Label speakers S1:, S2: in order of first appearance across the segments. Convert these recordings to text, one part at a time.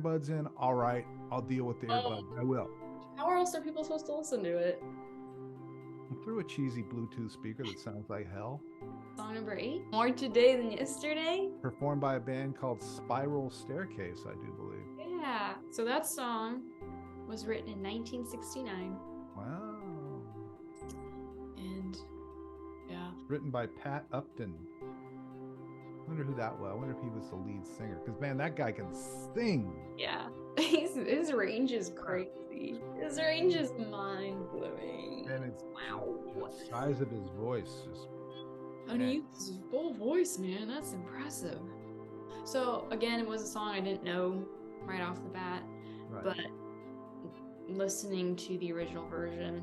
S1: earbuds in. All right, I'll deal with the earbuds. I will.
S2: How else are people supposed to listen to it?
S1: Through a cheesy Bluetooth speaker that sounds like hell.
S2: Song number 8. More Today Than Yesterday.
S1: Performed by a band called Spiral Staircase, I do believe.
S2: Yeah. So that song was written in 1969.
S1: Wow.
S2: And yeah.
S1: Written by Pat Upton. I wonder who that was. I wonder if he was the lead singer. Because, man, that guy can sing.
S2: Yeah. His range is crazy. His range is mind-blowing.
S1: And it's
S2: wow.
S1: The size of his voice is...
S2: And he uses his full voice, man. That's impressive. So, again, it was a song I didn't know right off the bat. Right. But listening to the original version,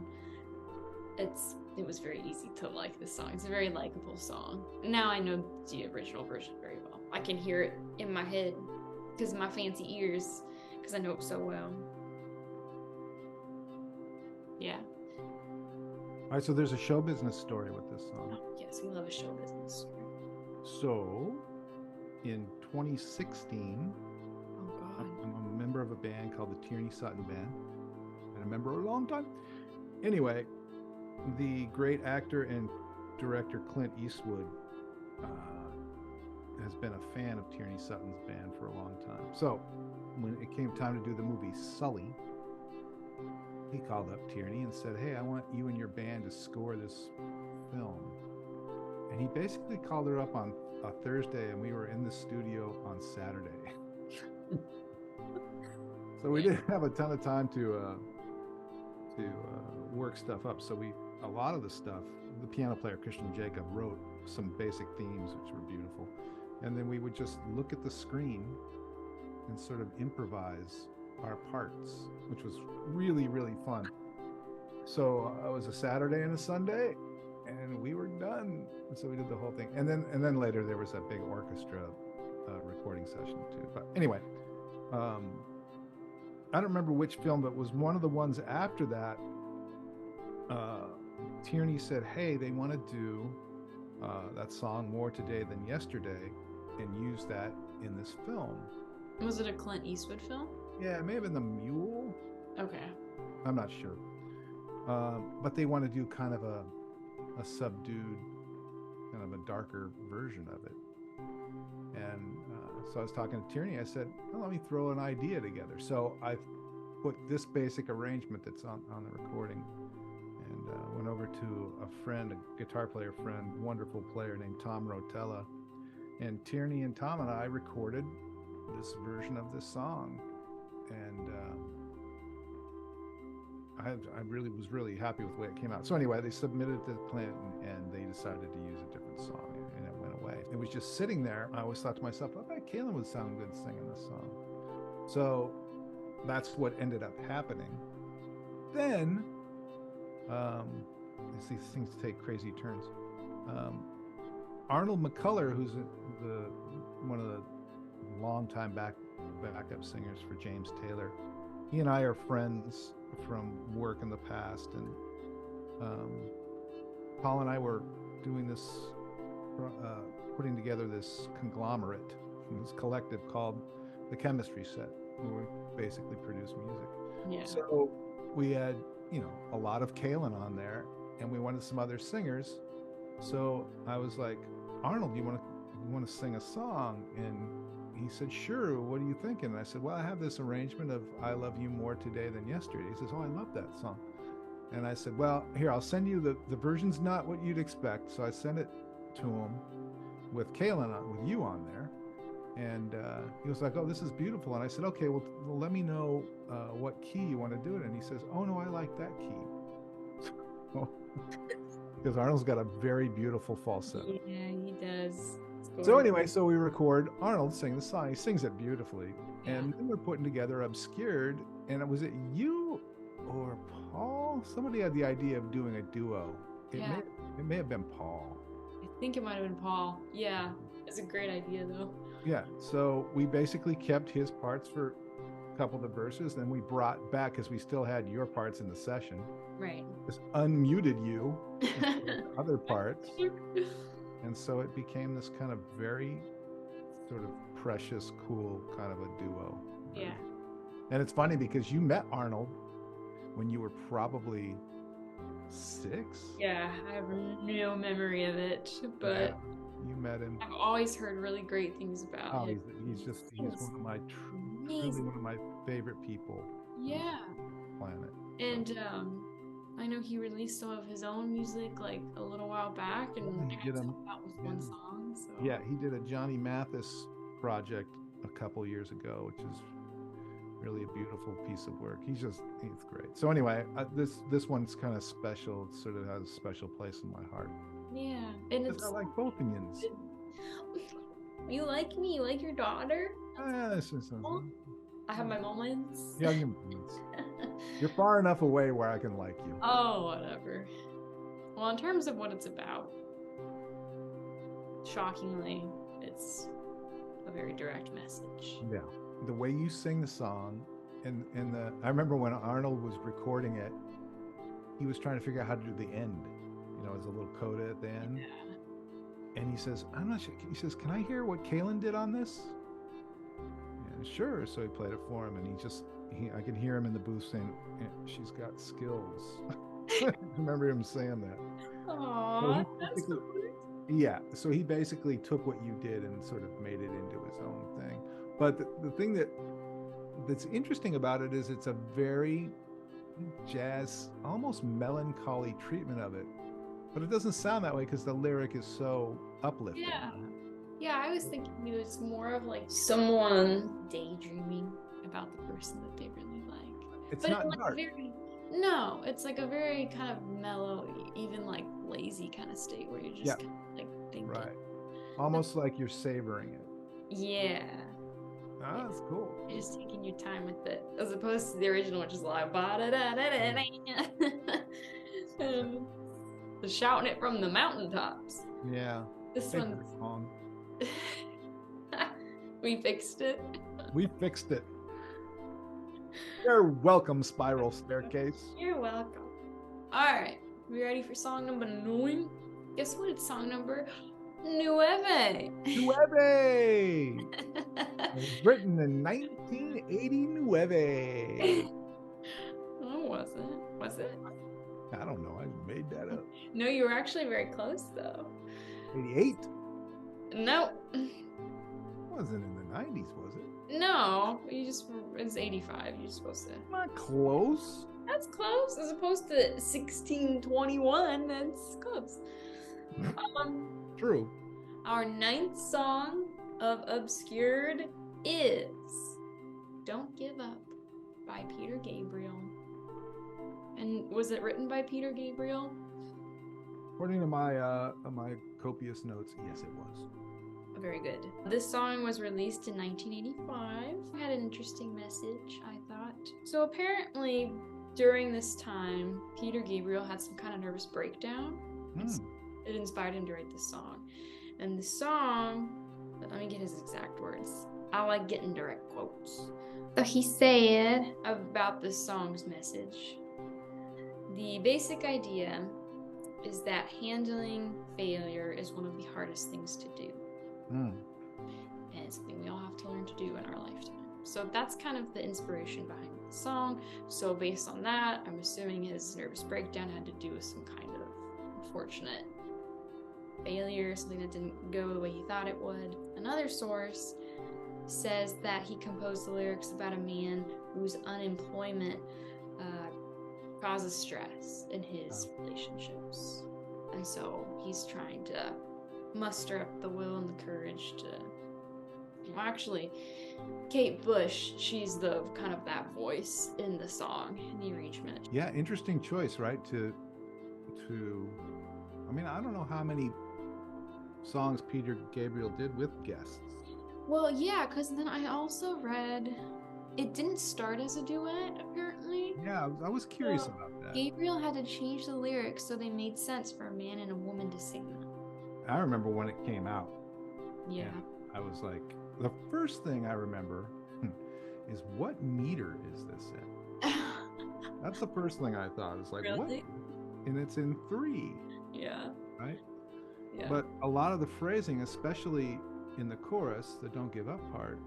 S2: it was very easy to like this song. It's a very likable song. Now I know the original version very well. I can hear it in my head because of my fancy ears, because I know it so well. Yeah.
S1: All right, so there's a show business story with this song.
S2: Oh, yes, we love a show business story.
S1: So, in 2016, I'm a member of a band called the Tierney Sutton Band. Been a member a long time. Anyway, the great actor and director Clint Eastwood has been a fan of Tierney Sutton's band for a long time. So, when it came time to do the movie Sully, he called up Tierney and said, "Hey, I want you and your band to score this film." And he basically called her up on a Thursday, and we were in the studio on Saturday. So we didn't have a ton of time to work stuff up. So a lot of the stuff, the piano player Christian Jacob wrote some basic themes, which were beautiful, and then we would just look at the screen and sort of improvise our parts, which was really, really fun. So it was a Saturday and a Sunday, and we were done. And so we did the whole thing, and then later there was that big orchestra recording session too. But anyway, I don't remember which film, but it was one of the ones after that. Tierney said, "Hey, they want to do that song More Today Than Yesterday and use that in this film."
S2: Was it a Clint Eastwood film?
S1: Yeah, it may have been The Mule.
S2: Okay.
S1: I'm not sure. But they want to do kind of a subdued, kind of a darker version of it. And so I was talking to Tierney. I said, well, let me throw an idea together. So I put this basic arrangement that's on the recording, and went over to a friend, a guitar player friend, wonderful player named Tom Rotella. And Tierney and Tom and I recorded this version of this song. And I really was really happy with the way it came out. So anyway, they submitted it to Clint, and they decided to use a different song, and it went away. It was just sitting there. I always thought to myself, I bet Kalen would sound good singing this song. So that's what ended up happening. Then, these things take crazy turns. Arnold McCuller, who's one of the longtime backup singers for James Taylor, he and I are friends from work in the past, and Paul and I were doing this, putting together this conglomerate, this collective called the Chemistry Set, where we basically produce music.
S2: Yeah.
S1: So we had, a lot of Kalen on there, and we wanted some other singers. So I was like, Arnold, you want to sing a song? And he said, sure, what are you thinking? And I said, well, I have this arrangement of I Love You More Today Than Yesterday. He says, oh, I love that song. And I said, well, here, I'll send you the version's not what you'd expect. So I sent it to him with Kalen with you on there. And he was like, oh, this is beautiful. And I said, okay, well let me know what key you want to do it in. He says, oh, no, I like that key. Because Arnold's got a very beautiful falsetto.
S2: Yeah, he does.
S1: So anyway, so we record Arnold sing the song. He sings it beautifully. Yeah. And then we're putting together Obscured. And was it you or Paul? Somebody had the idea of doing a duo. It may have been Paul.
S2: I think it might have been Paul. Yeah, it's a great idea though.
S1: Yeah, so we basically kept his parts for a couple of the verses. Then we brought back, because we still had your parts in the session.
S2: Right.
S1: Just unmuted you other parts. And so it became this kind of very sort of precious, cool kind of a duo.
S2: Yeah.
S1: And it's funny because you met Arnold when you were probably 6.
S2: Yeah, I have no memory of it, but
S1: yeah, you met him.
S2: I've always heard really great things about him.
S1: He's one of my truly one of my favorite people.
S2: Yeah.
S1: On the planet.
S2: And I know he released some of his own music like a little while back, and I got to help out with one song. So.
S1: Yeah, he did a Johnny Mathis project a couple years ago, which is really a beautiful piece of work. He's great. So anyway, this one's kind of special. It sort of has a special place in my heart.
S2: Yeah, and it's
S1: I like both Ians.
S2: You like me? You like your daughter?
S1: I
S2: have my moments.
S1: Yeah, your moments. You're far enough away where I can like you.
S2: Oh, whatever. Well, in terms of what it's about, shockingly, it's a very direct message.
S1: Yeah. The way you sing the song, and I remember when Arnold was recording it, he was trying to figure out how to do the end. As a little coda at the end. Yeah. And he says, I'm not sure. He says, can I hear what Kalen did on this? And sure. So he played it for him, and I can hear him in the booth saying, she's got skills. I remember him saying that.
S2: Aww, that's cool.
S1: Yeah. So he basically took what you did and sort of made it into his own thing. But the thing that's interesting about it is it's a very jazz, almost melancholy treatment of it. But it doesn't sound that way because the lyric is so uplifting.
S2: Yeah, I was thinking it's more of like someone daydreaming about the person that they really like.
S1: It's not dark.
S2: No, it's like a very kind of mellow, even like lazy kind of state where you're just kind of like thinking.
S1: Right. Almost like you're savoring it.
S2: Yeah.
S1: Ah, that's cool.
S2: You're just taking your time with it, as opposed to the original, which is like shouting it from the mountaintops.
S1: Yeah.
S2: This one's
S1: song.
S2: We fixed it.
S1: We fixed it. You're welcome, Spiral Staircase.
S2: You're welcome. All right, we ready for song number 9? Guess what? It's song number 9.
S1: It was written in 1989.
S2: No, was it?
S1: I don't know. I made that up.
S2: No, you were actually very close, though.
S1: 88?
S2: No.
S1: Wasn't in the 90s, was it?
S2: No, it's 85. You're supposed to.
S1: Not close.
S2: That's close. As opposed to 1621, that's close.
S1: True.
S2: Our 9th song of Obscured is Don't Give Up by Peter Gabriel. And was it written by Peter Gabriel?
S1: According to my copious notes, yes, it was.
S2: Very good. This song was released in 1985. It had an interesting message, I thought. So apparently, during this time, Peter Gabriel had some kind of nervous breakdown. It inspired him to write this song. And the song, let me get his exact words. I like getting direct quotes. So he said about this song's message, the basic idea is that handling failure is one of the hardest things to do. And it's something we all have to learn to do in our lifetime. So that's kind of the inspiration behind the song. So based on that, I'm assuming his nervous breakdown had to do with some kind of unfortunate failure, something that didn't go the way he thought it would. Another source says that he composed the lyrics about a man whose unemployment causes stress in his relationships. And so he's trying to muster up the will and the courage to... Well, actually, Kate Bush, she's the kind of that voice in the song, in the arrangement.
S1: Yeah, interesting choice, right? To I mean, I don't know how many songs Peter Gabriel did with guests.
S2: Well, yeah, because then I also read it didn't start as a duet, apparently.
S1: Yeah, I was curious about that.
S2: Gabriel had to change the lyrics so they made sense for a man and a woman to sing them. I
S1: remember when it came out.
S2: Yeah.
S1: I was like, the first thing I remember is, what meter is this in? That's the first thing I thought. It's like,
S2: really?
S1: What? And it's in 3.
S2: Yeah.
S1: Right?
S2: Yeah.
S1: But a lot of the phrasing, especially in the chorus, the Don't Give Up part,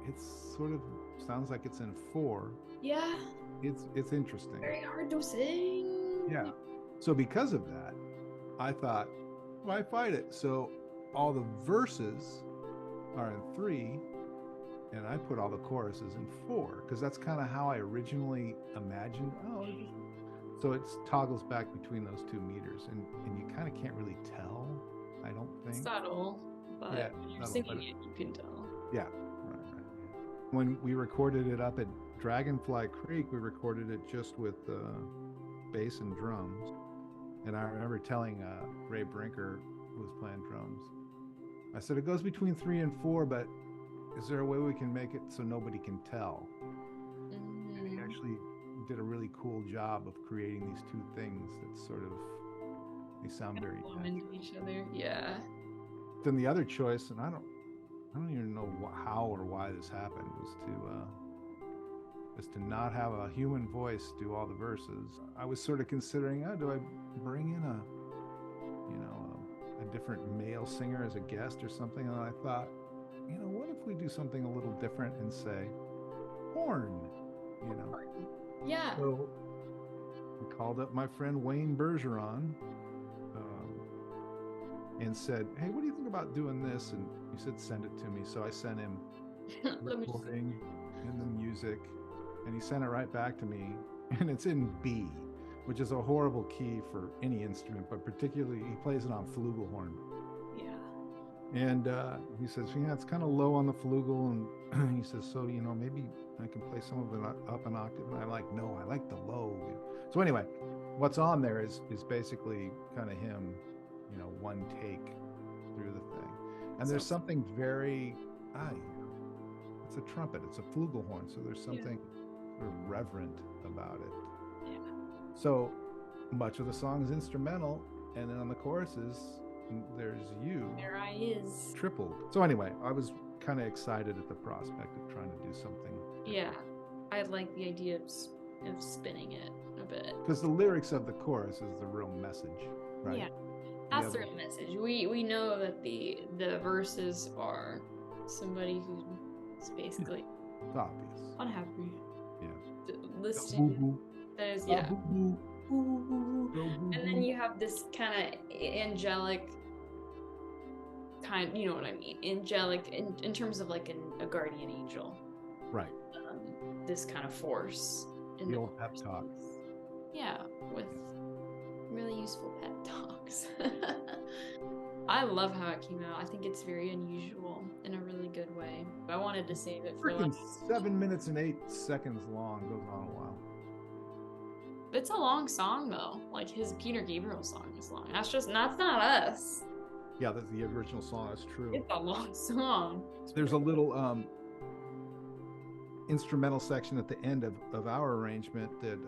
S1: it's sort of sounds like it's in 4.
S2: Yeah.
S1: It's interesting.
S2: Very hard to sing.
S1: Yeah. So because of that, I thought, why fight it? So all the verses are in 3, and I put all the choruses in 4 because that's kind of how I originally imagined. So it toggles back between those 2 meters, and you kind of can't really tell. I don't think.
S2: Subtle, but when you're singing it, you can tell.
S1: Yeah, right. When we recorded it up at Dragonfly Creek, we recorded it just with bass and drums. And I remember telling Ray Brinker, who was playing drums, I said, it goes between 3 and 4, but is there a way we can make it so nobody can tell? Mm-hmm. And he actually did a really cool job of creating these 2 things that sort of, they sound very
S2: into each other. Yeah.
S1: Then the other choice, and I don't even know how or why this happened, was to not have a human voice do all the verses. I was sort of considering, do I bring in a different male singer as a guest or something? And I thought, what if we do something a little different and say horn?
S2: Yeah.
S1: So I called up my friend Wayne Bergeron and said, hey, what do you think about doing this? And he said, send it to me. So I sent him recording and the music, and he sent it right back to me, and it's in B, which is a horrible key for any instrument, but particularly he plays it on flugelhorn.
S2: Yeah.
S1: And he says, it's kind of low on the flugel, and he says, so maybe I can play some of it up an octave. And I'm like, no, I like the low. So anyway, what's on there is basically kind of him, one take through the thing. And there's something very it's a trumpet, it's a flugelhorn, so there's something sort of reverent about it.
S2: Yeah.
S1: So much of the song is instrumental, and then on the choruses there's you.
S2: There I is.
S1: Tripled. So anyway, I was kind of excited at the prospect of trying to do something.
S2: Yeah. I like the idea of spinning it a bit.
S1: Because the lyrics of the chorus is the real message, right?
S2: Yeah. That's the real message. We know that the verses are somebody who's basically
S1: it's obvious.
S2: Unhappy.
S1: Yeah.
S2: Listening. That is, yeah. And then you have this kind of angelic kind, you know what I mean? Angelic in terms of like a guardian angel.
S1: Right.
S2: This kind of force.
S1: In the old pep talk.
S2: Yeah, with really useful pep talks. I love how it came out. I think it's very unusual in a really good way. I wanted to save it for
S1: freaking 7 minutes and 8 seconds long. Goes on a while.
S2: But it's a long song though. Like his Peter Gabriel song is long. That's not us.
S1: Yeah, that's the original song. That's true.
S2: It's a long song.
S1: There's a little instrumental section at the end of our arrangement that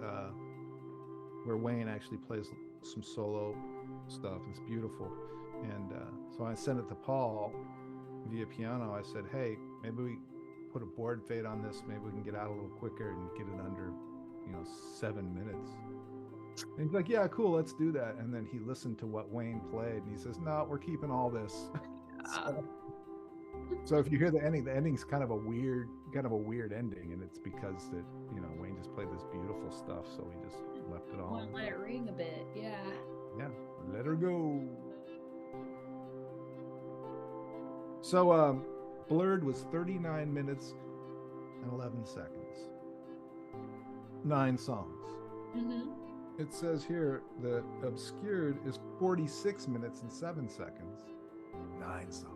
S1: where Wayne actually plays some solo stuff. It's beautiful. And so I sent it to Paul Viapiano. I said, hey, maybe we put a board fade on this. Maybe we can get out a little quicker and get it under 7 minutes. And he's like, yeah, cool, let's do that. And then he listened to what Wayne played and he says, no, we're keeping all this. So if you hear the ending's kind of a weird ending, and it's because that Wayne just played this beautiful stuff, so he just left it all.
S2: Let it ring a bit, yeah.
S1: Yeah, let her go. So Blurred was 39 minutes and 11 seconds. 9 songs.
S2: Mm-hmm.
S1: It says here that Obscured is 46 minutes and 7 seconds. 9 songs.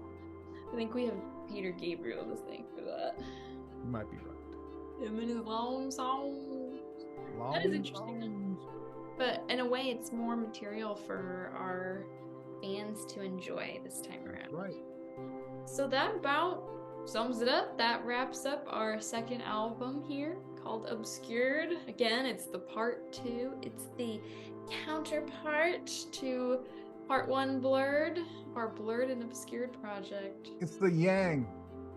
S2: I think we have Peter Gabriel to thank for that.
S1: You might be right.
S2: Him and his long songs. That is interesting.
S1: Songs.
S2: But in a way, it's more material for our fans to enjoy this time around.
S1: Right.
S2: So that about sums it up. That wraps up our second album here called Obscured. Again, it's the part 2. It's the counterpart to part 1 Blurred, our Blurred and Obscured project.
S1: It's the yang.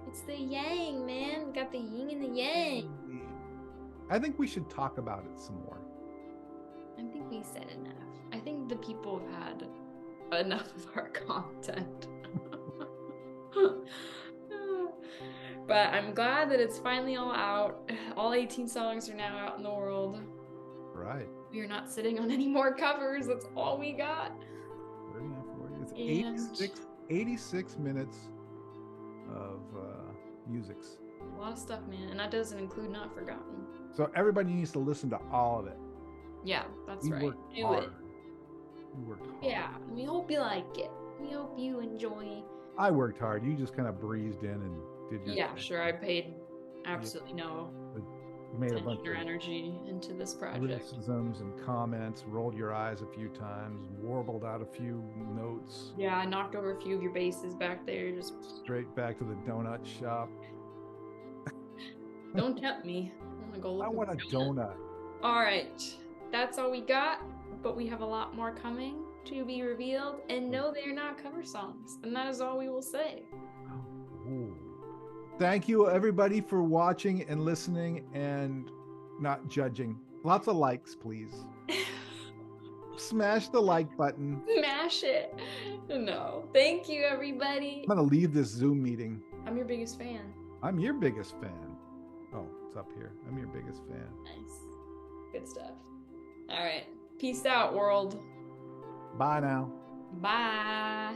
S2: It's the yang, man. We got the yin and the yang.
S1: I think we should talk about it some more.
S2: I think we said enough. I think the people have had enough of our content. But I'm glad that it's finally all out. All 18 songs are now out in the world.
S1: Right.
S2: We are not sitting on any more covers. That's all we got.
S1: What do you have for you? It's 86 minutes of musics.
S2: A lot of stuff, man. And that doesn't include Not Forgotten.
S1: So everybody needs to listen to all of it.
S2: Yeah, that's right.
S1: We worked hard.
S2: Yeah, we hope you like it. We hope you enjoy.
S1: I worked hard. You just kind of breezed in and did your
S2: Yeah,
S1: thing.
S2: sure. I paid absolutely no
S1: made a bunch of
S2: energy into this project.
S1: Criticisms and comments, rolled your eyes a few times, warbled out a few notes.
S2: Yeah, I knocked over a few of your bases back there. Just
S1: straight back to the donut shop.
S2: Don't tempt me. I'm gonna go look.
S1: I want a donut.
S2: All right, that's all we got. But we have a lot more coming to be revealed. And no, they are not cover songs. And that is all we will say.
S1: Ooh. Thank you, everybody, for watching and listening and not judging. Lots of likes, please. Smash the like button.
S2: Smash it. No. Thank you, everybody.
S1: I'm going to leave this Zoom meeting.
S2: I'm your biggest fan.
S1: I'm your biggest fan. Oh, it's up here. I'm your biggest fan.
S2: Nice. Good stuff. All right. Peace out, world.
S1: Bye now.
S2: Bye.